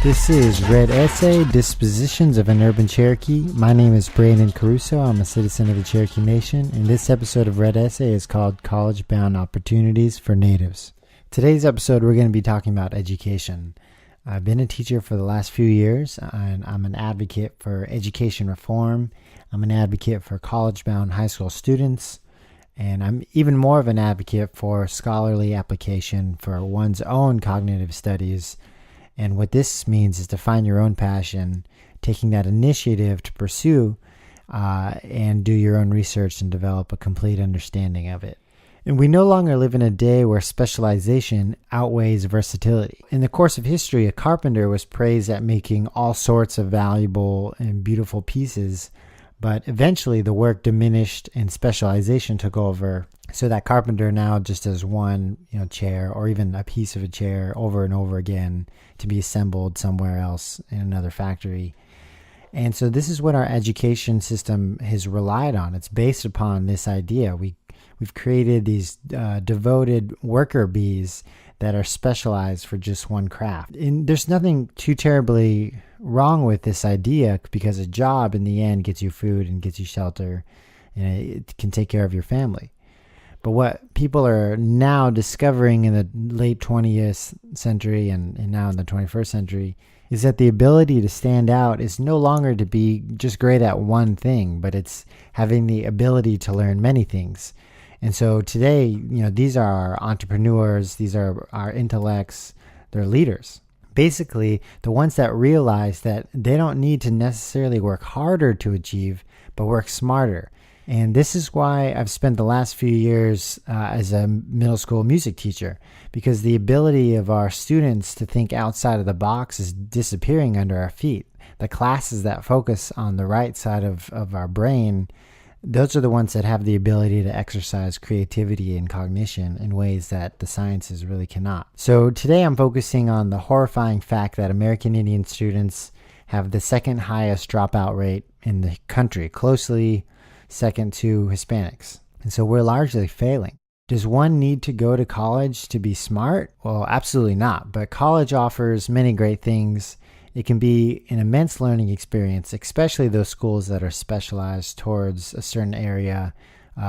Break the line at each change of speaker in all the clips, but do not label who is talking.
This is Red Essay, Dispositions of an Urban Cherokee. My name is Brandon Caruso. I'm a citizen of the Cherokee Nation, and this episode of Red Essay is called College-Bound Opportunities for Natives. Today's episode, we're going to be talking about education. I've been a teacher for the last few years, and I'm an advocate for education reform. I'm an advocate for college-bound high school students, and I'm even more of an advocate for scholarly application for one's own cognitive studies. And what this means is to find your own passion, taking that initiative to pursue and do your own research and develop a complete understanding of it. And we no longer live in a day where specialization outweighs versatility. In the course of history, a carpenter was praised at making all sorts of valuable and beautiful pieces, but eventually the work diminished and specialization took over. So that carpenter now just does one, chair or even a piece of a chair over and over again to be assembled somewhere else in another factory. And so this is what our education system has relied on. It's based upon this idea. We've created these devoted worker bees that are specialized for just one craft. And there's nothing too terribly wrong with this idea, because a job in the end gets you food and gets you shelter, and it can take care of your family. But what people are now discovering in the late 20th century and now in the 21st century is that the ability to stand out is no longer to be just great at one thing, but it's having the ability to learn many things. And so today, these are our entrepreneurs, these are our intellects, they're leaders. Basically, the ones that realize that they don't need to necessarily work harder to achieve, but work smarter. And this is why I've spent the last few years as a middle school music teacher, because the ability of our students to think outside of the box is disappearing under our feet. The classes that focus on the right side of our brain, those are the ones that have the ability to exercise creativity and cognition in ways that the sciences really cannot. So today I'm focusing on the horrifying fact that American Indian students have the second highest dropout rate in the country, closely second to Hispanics. And so we're largely failing. Does one need to go to college to be smart? Well, absolutely not. But college offers many great things. It can be an immense learning experience, especially those schools that are specialized towards a certain area,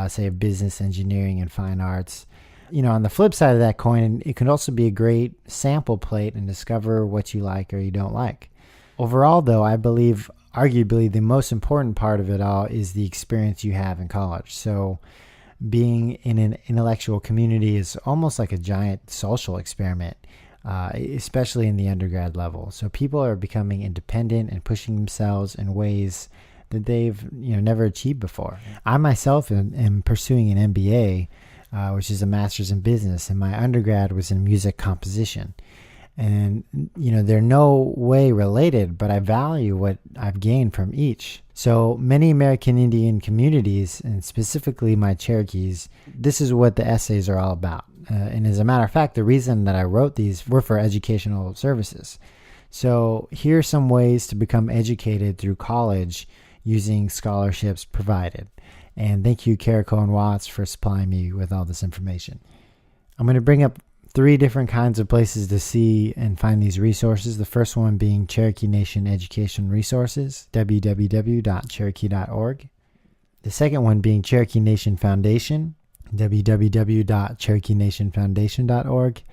say business, engineering, and fine arts. On the flip side of that coin, it can also be a great sample plate and discover what you like or you don't like. Overall, though, I believe arguably the most important part of it all is the experience you have in college. So being in an intellectual community is almost like a giant social experiment, especially in the undergrad level. So people are becoming independent and pushing themselves in ways that they've never achieved before. I myself am pursuing an MBA, which is a master's in business, and my undergrad was in music composition. And, they're no way related, but I value what I've gained from each. So many American Indian communities, and specifically my Cherokees, this is what the essays are all about. And as a matter of fact, the reason that I wrote these were for educational services. So here are some ways to become educated through college using scholarships provided. And thank you, Cherokee and Watts, for supplying me with all this information. I'm going to bring up 3 different kinds of places to see and find these resources. The first one being Cherokee Nation Education Resources, www.cherokee.org. The second one being Cherokee Nation Foundation, www.cherokeenationfoundation.org.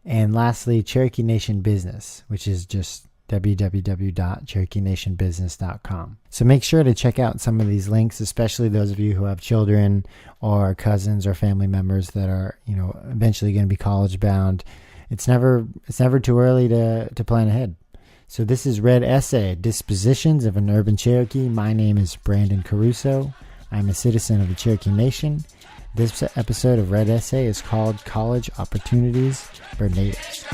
And lastly, Cherokee Nation Business, which is just www.cherokeenationbusiness.com. So make sure to check out some of these links, especially those of you who have children or cousins or family members that are, eventually going to be college bound. It's never too early to plan ahead. So this is Red Essay, Dispositions of an Urban Cherokee. My name is Brandon Caruso. I'm a citizen of the Cherokee Nation. This episode of Red Essay is called College Opportunities for Natives.